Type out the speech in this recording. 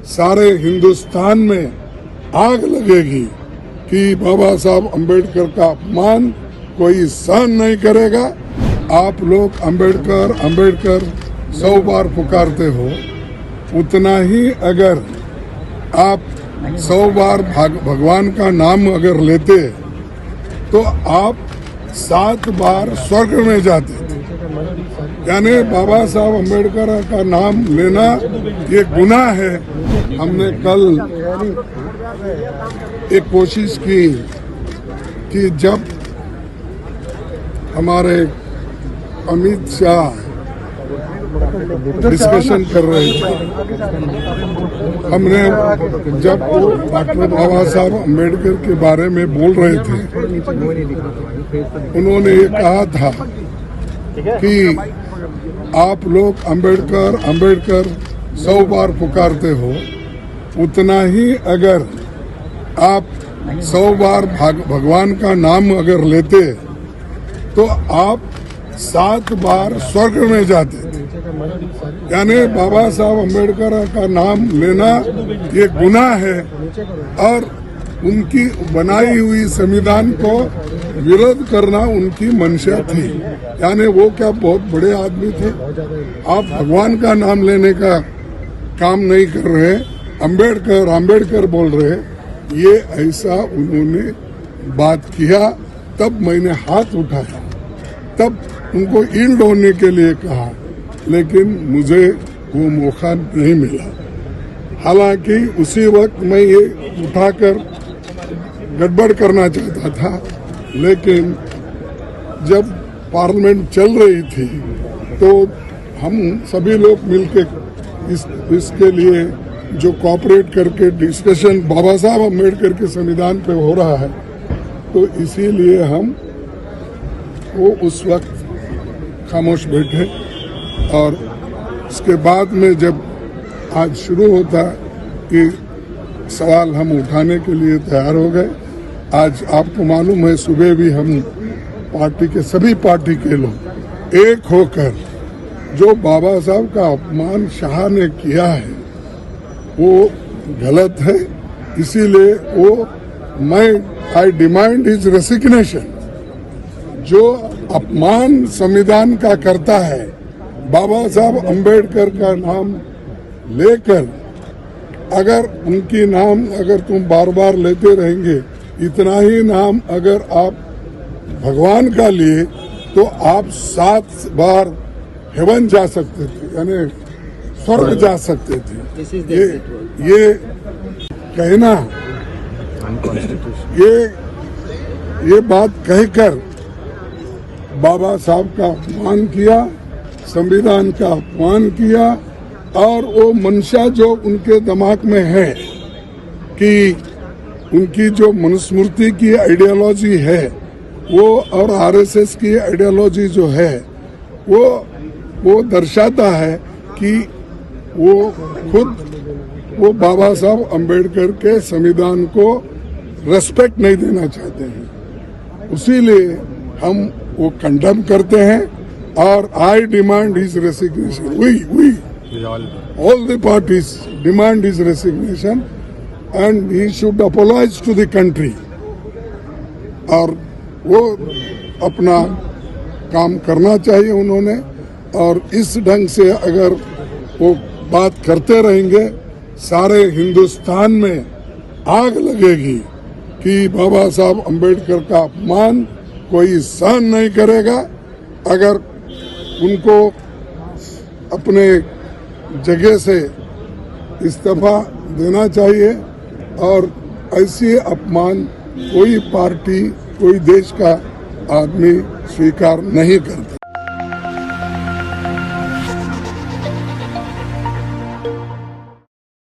सारे हिंदुस्तान में आग लगेगी कि बाबा साहब अंबेडकर का अपमान कोई सहन नहीं करेगा। आप लोग अंबेडकर अंबेडकर 100 बार पुकारते हो, उतना ही अगर आप 100 बार भगवान का नाम अगर लेते तो आप 7 बार स्वर्ग में जाते थे। यानी बाबा साहब अंबेडकर का नाम लेना ये गुनाह है। हमने कल एक कोशिश की कि जब हमारे अमित शाह डिस्कशन कर रहे थे, हमने जब डॉक्टर बाबा साहब अंबेडकर के बारे में बोल रहे थे, उन्होंने ये कहा था कि आप लोग अंबेडकर अंबेडकर 100 बार पुकारते हो, उतना ही अगर आप 100 बार भगवान का नाम अगर लेते तो आप 7 बार स्वर्ग में जाते थे। यानी बाबा साहब अंबेडकर का नाम लेना ये गुनाह है और उनकी बनाई हुई संविधान को विरोध करना उनकी मंशा थी। यानी वो क्या बहुत बड़े आदमी थे? आप भगवान का नाम लेने का काम नहीं कर रहे, अंबेडकर अंबेडकर बोल रहे, ये ऐसा उन्होंने बात किया। तब मैंने हाथ उठाया, तब उनको ईल्ड होने के लिए कहा, लेकिन मुझे वो मौका नहीं मिला। हालांकि उसी वक्त मैं ये उठाकर गड़बड़ करना चाहता था, लेकिन जब पार्लियामेंट चल रही थी तो हम सभी लोग मिलकर इसके लिए जो कोऑपरेट करके डिस्कशन बाबा साहब अम्बेडकर के संविधान पे हो रहा है, तो इसीलिए हम वो उस वक्त खामोश बैठे। और उसके बाद में जब आज शुरू होता कि सवाल हम उठाने के लिए तैयार हो गए। आज आपको मालूम है, सुबह भी हम पार्टी के सभी पार्टी के लोग एक होकर जो बाबा साहब का अपमान शाह ने किया है वो गलत है, इसीलिए वो आई डिमांड हिज रेसिग्नेशन। जो अपमान संविधान का करता है, बाबा साहब अंबेडकर का नाम लेकर अगर उनकी नाम अगर तुम बार बार लेते रहेंगे, इतना ही नाम अगर आप भगवान का लिए तो आप 7 बार हेवन जा सकते थे, यानी स्वर्ग जा सकते थे। ये कहना, ये बात कहकर बाबा साहब का अपमान किया, संविधान का अपमान किया। और वो मंशा जो उनके दिमाग में है कि उनकी जो मनुस्मृति की आइडियोलॉजी है वो और आरएसएस की आइडियोलॉजी जो है वो दर्शाता है कि वो खुद वो बाबा साहब अंबेडकर के संविधान को रेस्पेक्ट नहीं देना चाहते हैं। इसीलिए हम वो कंडेम करते हैं और I demand his resignation. We all the parties demand his resignation and he should apologize to the country। और वो अपना काम करना चाहिए उन्होंने। और इस ढंग से अगर वो बात करते रहेंगे, सारे हिंदुस्तान में आग लगेगी कि बाबा साहब अंबेडकर का अपमान कोई सहन नहीं करेगा। अगर उनको अपने जगह से इस्तीफा देना चाहिए और ऐसी अपमान कोई पार्टी, कोई देश का आदमी स्वीकार नहीं करता।